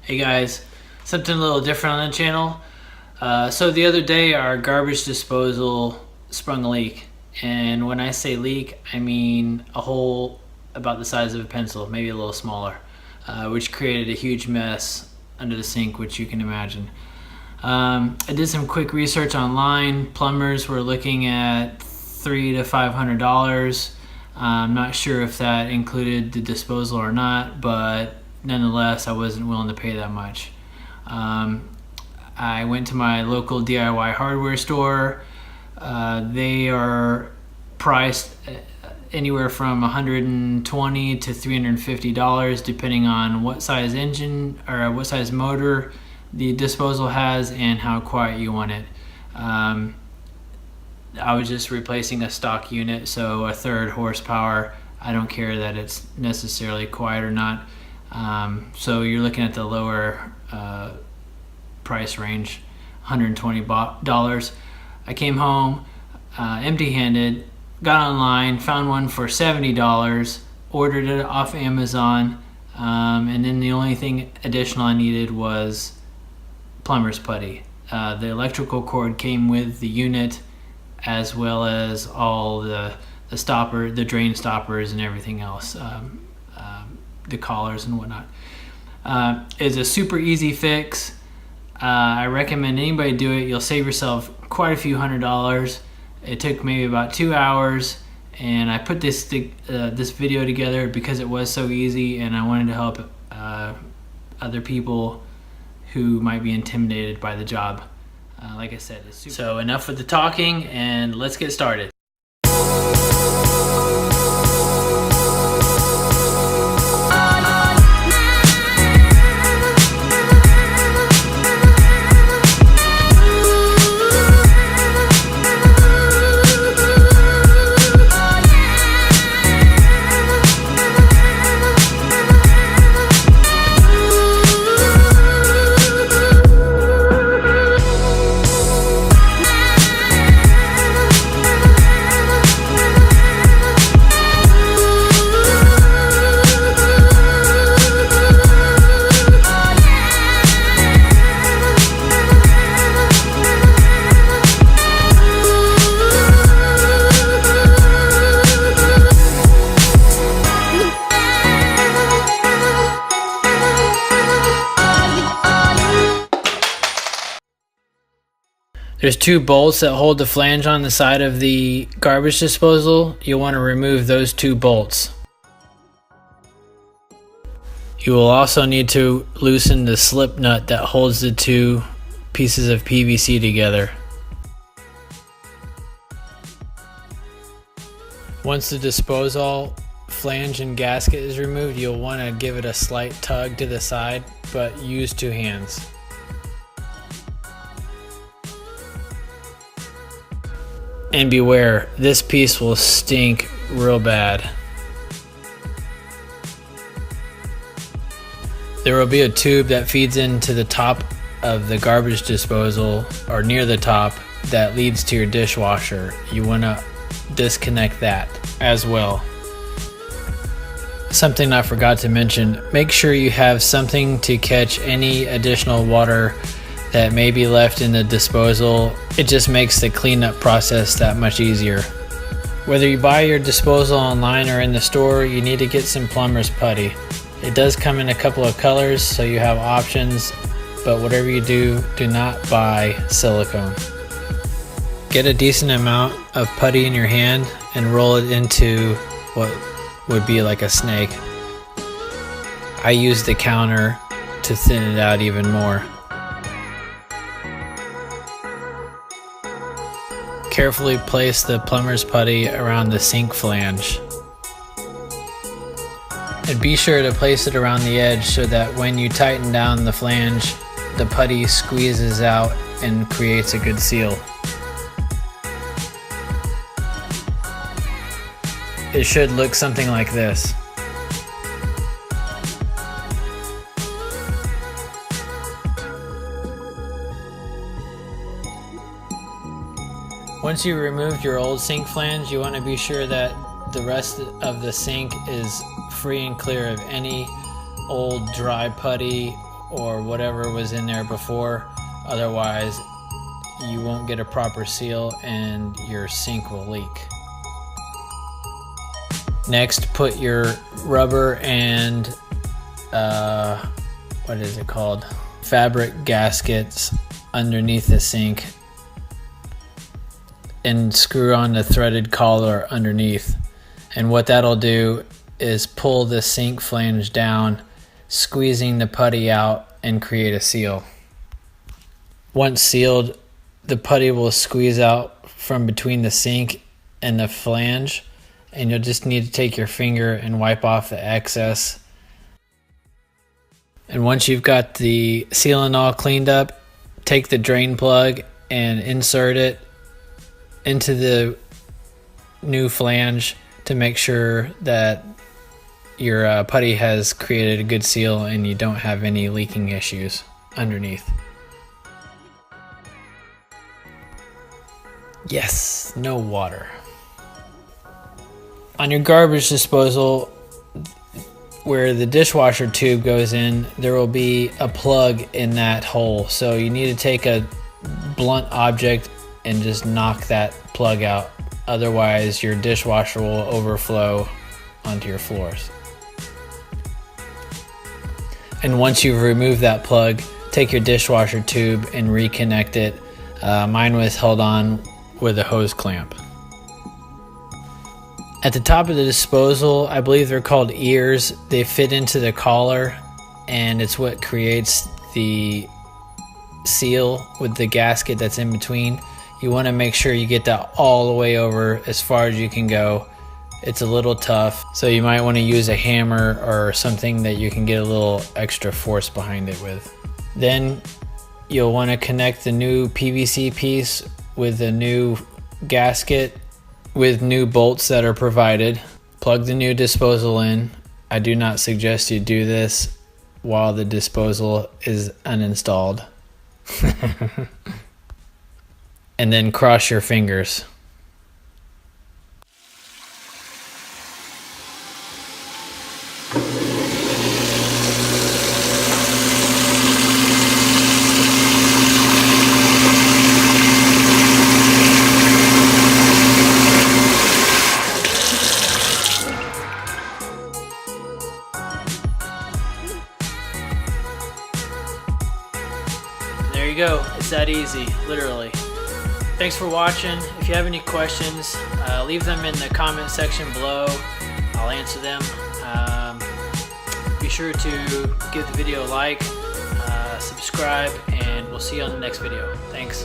Hey guys, something a little different on the channel. So the other day our garbage disposal sprung a leak, and when I say leak I mean a hole about the size of a pencil, maybe a little smaller, which created a huge mess under the sink, which you can imagine. I did some quick research online. Plumbers were looking at $300 to $500. I'm not sure if that included the disposal or not, but nonetheless, I wasn't willing to pay that much. I went to my local DIY hardware store. They are priced anywhere from $120 to $350 depending on what size engine or what size motor the disposal has and how quiet you want it. I was just replacing a stock unit, so a 1/3 horsepower. I don't care that it's necessarily quiet or not. So you're looking at the lower price range, $120. I came home empty-handed, got online, found one for $70, ordered it off Amazon, and then the only thing additional I needed was plumber's putty. The electrical cord came with the unit, as well as all the drain stoppers and everything else, the collars and whatnot. It's a super easy fix. I recommend anybody do it. You'll save yourself quite a few $100s. It took maybe about 2 hours, and I put this video together because it was so easy, and I wanted to help other people who might be intimidated by the job. Like I said, it's super. So enough with the talking, and let's get started. There's 2 bolts that hold the flange on the side of the garbage disposal. You'll want to remove those 2 bolts. You will also need to loosen the slip nut that holds the 2 pieces of PVC together. Once the disposal flange and gasket is removed, you'll want to give it a slight tug to the side, but use 2 hands. And beware, this piece will stink real bad. There will be a tube that feeds into the top of the garbage disposal, or near the top, that leads to your dishwasher. You want to disconnect that as well. Something I forgot to mention, make sure you have something to catch any additional water that may be left in the disposal. It just makes the cleanup process that much easier. Whether you buy your disposal online or in the store, you need to get some plumber's putty. It does come in a couple of colors, so you have options, but whatever you do, do not buy silicone. Get a decent amount of putty in your hand and roll it into what would be like a snake. I use the counter to thin it out even more. Carefully place the plumber's putty around the sink flange. And be sure to place it around the edge so that when you tighten down the flange, the putty squeezes out and creates a good seal. It should look something like this. Once you removed your old sink flange, you want to be sure that the rest of the sink is free and clear of any old dry putty or whatever was in there before. Otherwise, you won't get a proper seal and your sink will leak. Next, put your rubber and what is it called? Fabric gaskets underneath the sink and screw on the threaded collar underneath. And what that'll do is pull the sink flange down, squeezing the putty out and create a seal. Once sealed, the putty will squeeze out from between the sink and the flange, and you'll just need to take your finger and wipe off the excess. And once you've got the sealant all cleaned up, take the drain plug and insert it into the new flange to make sure that your putty has created a good seal and you don't have any leaking issues underneath. Yes, no water. On your garbage disposal, where the dishwasher tube goes in, there will be a plug in that hole. So you need to take a blunt object and just knock that plug out. Otherwise, your dishwasher will overflow onto your floors. And once you've removed that plug, take your dishwasher tube and reconnect it. Mine was held on with a hose clamp. At the top of the disposal, I believe they're called ears. They fit into the collar, and it's what creates the seal with the gasket that's in between. You want to make sure you get that all the way over as far as you can go. It's a little tough, so you might want to use a hammer or something that you can get a little extra force behind it with. Then you'll want to connect the new PVC piece with the new gasket with new bolts that are provided. Plug the new disposal in. I do not suggest you do this while the disposal is uninstalled. And then cross your fingers. There you go. It's that easy, literally. Thanks for watching. If you have any questions, leave them in the comment section below. I'll answer them. Be sure to give the video a like, subscribe, and we'll see you on the next video. Thanks.